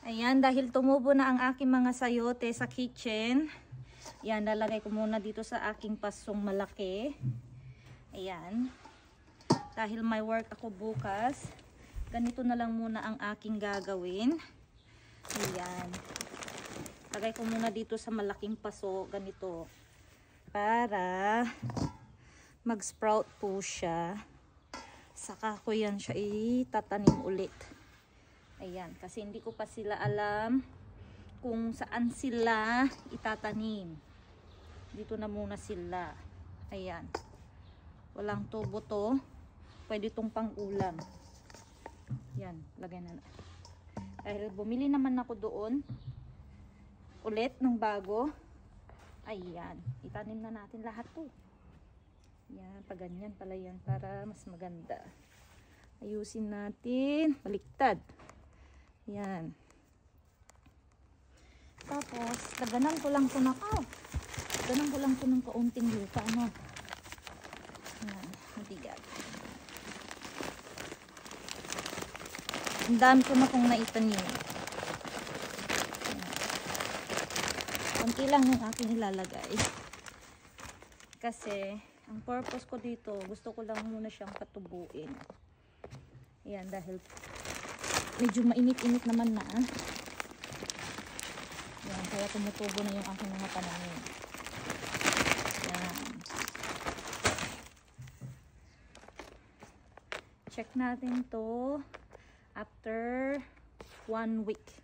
Ayan, dahil tumubo na ang aking mga sayote sa kitchen. Ayan, lalagay ko muna dito sa aking pasong malaki. Ayan. Dahil may work ako bukas, ganito na lang muna ang aking gagawin. Ayan. Lagay ko muna dito sa malaking paso, ganito. Para mag-sprout po siya. Saka ko yan siya itatanim ulit. Ayan, kasi hindi ko pa sila alam kung saan sila itatanim. Dito na muna sila. Ayan. Walang tubo to. Pwede itong pang-ulam. Yan, lagay na. Dahil bumili naman ako doon ulit ng bago. Ayan, itanim na natin lahat to. Yan, pag ganyan pala yan para mas maganda. Ayusin natin. Baliktad. Yan. Tapos, daganan ko lang ito na daganan ko lang ito ng kaunting lupa. Ano? Yan, matigat. Ang dami ko na kung naitanim. Yan. Kunti lang yung aking ilalagay. Kasi, ang purpose ko dito, gusto ko lang muna siyang patubuin. Yan, dahil medyo mainit-init naman na. Yan, kaya tumutubo na yung aking mga pananim. Yan. Check natin to after 1 week.